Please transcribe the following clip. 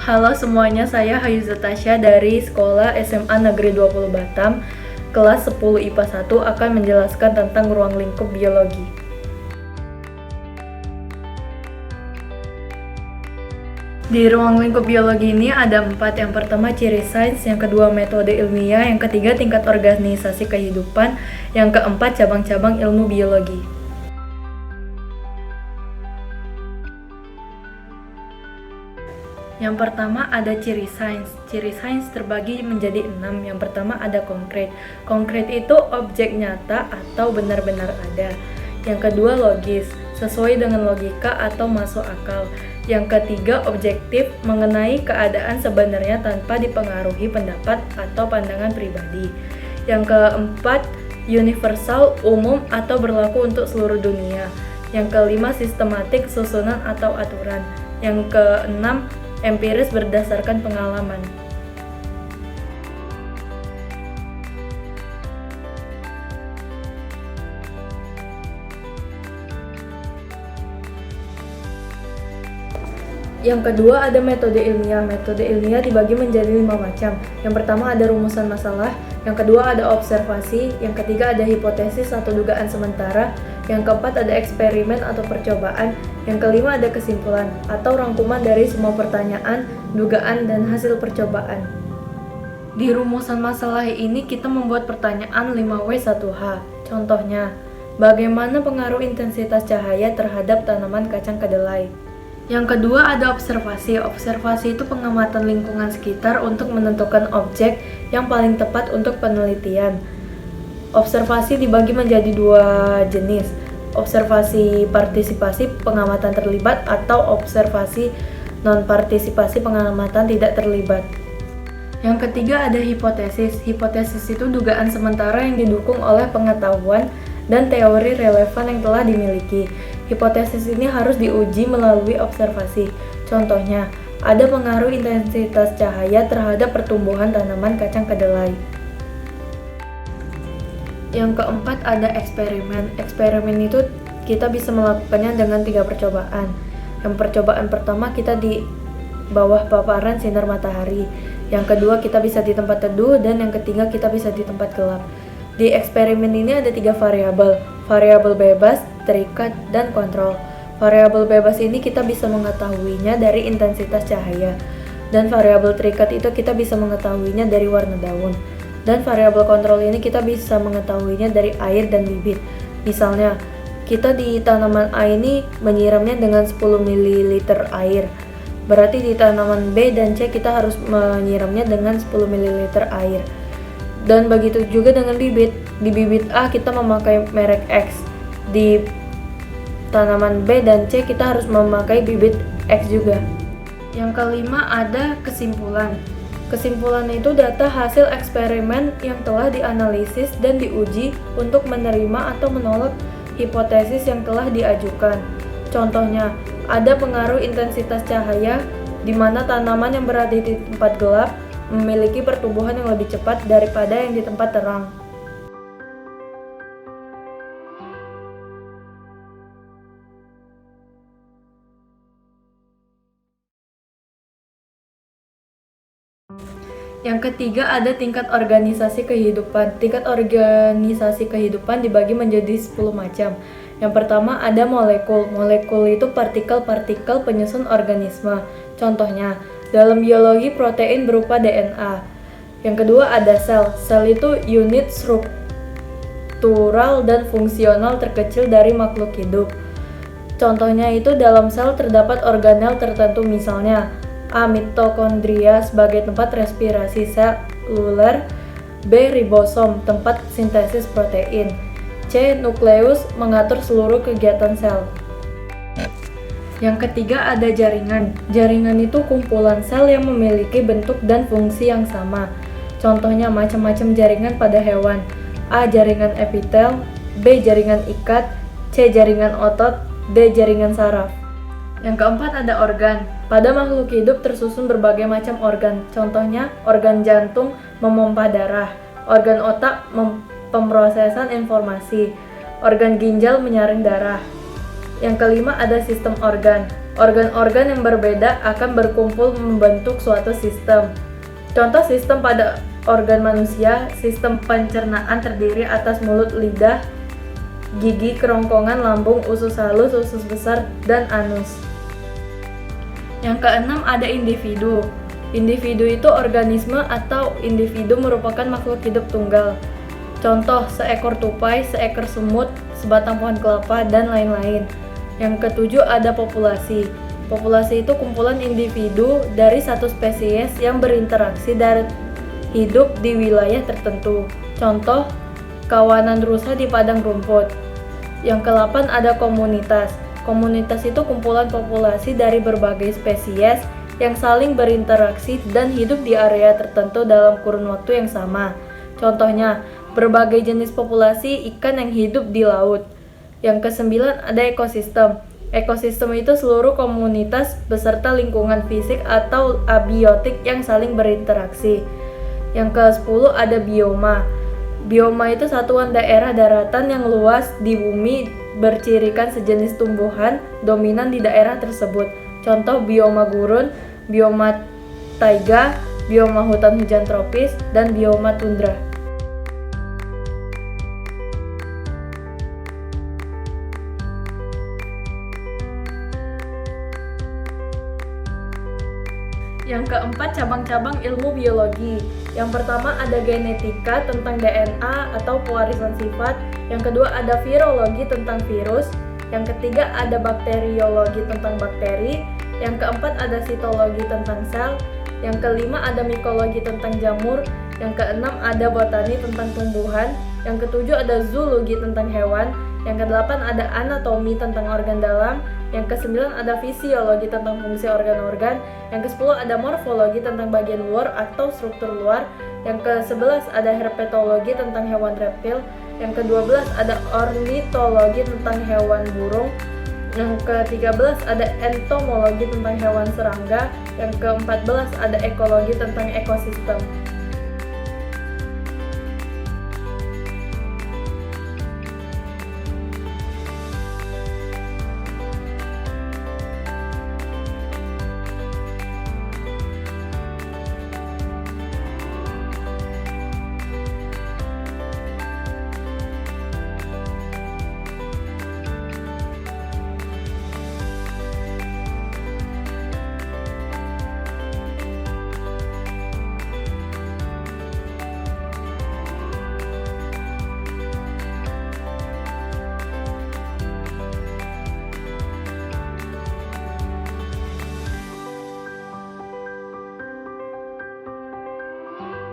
Halo semuanya, saya Hayuza Tasya dari Sekolah SMA Negeri 20 Batam, kelas 10 IPA 1 akan menjelaskan tentang ruang lingkup biologi. Di ruang lingkup biologi ini ada 4. Yang pertama ciri sains, yang kedua metode ilmiah, yang ketiga tingkat organisasi kehidupan, yang keempat cabang-cabang ilmu biologi. Yang pertama ada ciri sains. Ciri sains terbagi menjadi 6. Yang pertama ada konkret. Konkret itu objek nyata atau benar-benar ada. Yang kedua logis, sesuai dengan logika atau masuk akal. Yang ketiga objektif, mengenai keadaan sebenarnya tanpa dipengaruhi pendapat atau pandangan pribadi. Yang keempat universal, umum atau berlaku untuk seluruh dunia. Yang kelima sistematik, susunan atau aturan. Yang keenam empiris, berdasarkan pengalaman. Yang kedua ada metode ilmiah. Metode ilmiah dibagi menjadi 5 macam. Yang pertama ada rumusan masalah, yang kedua ada observasi, yang ketiga ada hipotesis atau dugaan sementara, yang keempat ada eksperimen atau percobaan, yang kelima ada kesimpulan atau rangkuman dari semua pertanyaan, dugaan, dan hasil percobaan. Di rumusan masalah ini kita membuat pertanyaan 5W1H. Contohnya, bagaimana pengaruh intensitas cahaya terhadap tanaman kacang kedelai? Yang kedua ada observasi. Observasi itu pengamatan lingkungan sekitar untuk menentukan objek yang paling tepat untuk penelitian. Observasi dibagi menjadi 2 jenis. Observasi partisipasi, pengamatan terlibat, atau observasi non-partisipasi, pengamatan tidak terlibat. Yang ketiga ada hipotesis. Hipotesis itu dugaan sementara yang didukung oleh pengetahuan dan teori relevan yang telah dimiliki. Hipotesis ini harus diuji melalui observasi. Contohnya, ada pengaruh intensitas cahaya terhadap pertumbuhan tanaman kacang kedelai. Yang keempat ada eksperimen. Eksperimen itu kita bisa melakukannya dengan 3 percobaan. Yang percobaan pertama kita di bawah paparan sinar matahari. Yang kedua kita bisa di tempat teduh, dan yang ketiga kita bisa di tempat gelap. Di eksperimen ini ada 3 variabel. Variabel bebas, terikat, dan kontrol. Variabel bebas ini kita bisa mengetahuinya dari intensitas cahaya, dan variabel terikat itu kita bisa mengetahuinya dari warna daun, dan variabel kontrol ini kita bisa mengetahuinya dari air dan bibit. Misalnya, kita di tanaman A ini menyiramnya dengan 10 ml air, berarti di tanaman B dan C kita harus menyiramnya dengan 10 ml air. Dan begitu juga dengan bibit. Di bibit A kita memakai merek X, di tanaman B dan C kita harus memakai bibit X juga. Yang kelima ada kesimpulan. Kesimpulan itu data hasil eksperimen yang telah dianalisis dan diuji untuk menerima atau menolak hipotesis yang telah diajukan. Contohnya, ada pengaruh intensitas cahaya di mana tanaman yang berada di tempat gelap memiliki pertumbuhan yang lebih cepat daripada yang di tempat terang. Yang ketiga ada tingkat organisasi kehidupan. Tingkat organisasi kehidupan dibagi menjadi 10 macam. Yang pertama ada molekul. Molekul itu partikel-partikel penyusun organisme. Contohnya, dalam biologi protein berupa DNA. Yang kedua ada sel. Sel itu unit struktural dan fungsional terkecil dari makhluk hidup. Contohnya itu dalam sel terdapat organel tertentu, misalnya A. mitokondria sebagai tempat respirasi seluler, B. ribosom tempat sintesis protein, C. nukleus mengatur seluruh kegiatan sel. Yang ketiga ada jaringan. Jaringan itu kumpulan sel yang memiliki bentuk dan fungsi yang sama. Contohnya macam-macam jaringan pada hewan. A. jaringan epitel, B. jaringan ikat, C. jaringan otot, D. jaringan saraf. Yang keempat ada organ. Pada makhluk hidup tersusun berbagai macam organ. Contohnya, organ jantung memompa darah, organ otak pemrosesan informasi, organ ginjal menyaring darah. Yang kelima ada sistem organ. Organ-organ yang berbeda akan berkumpul membentuk suatu sistem. Contoh sistem pada organ manusia, sistem pencernaan terdiri atas mulut, lidah, gigi, kerongkongan, lambung, usus halus, usus besar, dan anus. Yang keenam ada individu. Individu itu organisme atau individu merupakan makhluk hidup tunggal. Contoh, seekor tupai, seekor semut, sebatang pohon kelapa, dan lain-lain. Yang ketujuh ada populasi. Populasi itu kumpulan individu dari satu spesies yang berinteraksi dan hidup di wilayah tertentu. Contoh, kawanan rusa di padang rumput. Yang ke-8 ada komunitas. Komunitas itu kumpulan populasi dari berbagai spesies yang saling berinteraksi dan hidup di area tertentu dalam kurun waktu yang sama. Contohnya, berbagai jenis populasi ikan yang hidup di laut. Yang ke-9 ada ekosistem. Ekosistem itu seluruh komunitas beserta lingkungan fisik atau abiotik yang saling berinteraksi. Yang ke-10 ada bioma. Bioma itu satuan daerah daratan yang luas di bumi bercirikan sejenis tumbuhan dominan di daerah tersebut. Contoh bioma gurun, bioma taiga, bioma hutan hujan tropis, dan bioma tundra. Yang keempat, cabang-cabang ilmu biologi. Yang pertama ada genetika tentang DNA atau pewarisan sifat. Yang kedua ada virologi tentang virus. Yang ketiga ada bakteriologi tentang bakteri. Yang keempat ada sitologi tentang sel. Yang kelima ada mikologi tentang jamur. Yang keenam ada botani tentang tumbuhan. Yang ketujuh ada zoologi tentang hewan. Yang kedelapan ada anatomi tentang organ dalam. Yang kesembilan ada fisiologi tentang fungsi organ-organ. Yang kesepuluh ada morfologi tentang bagian luar atau struktur luar. Yang ke-11 ada herpetologi tentang hewan reptil. Yang ke-12 ada ornitologi tentang hewan burung. Yang ke-13 ada entomologi tentang hewan serangga. Yang ke-14 ada ekologi tentang ekosistem.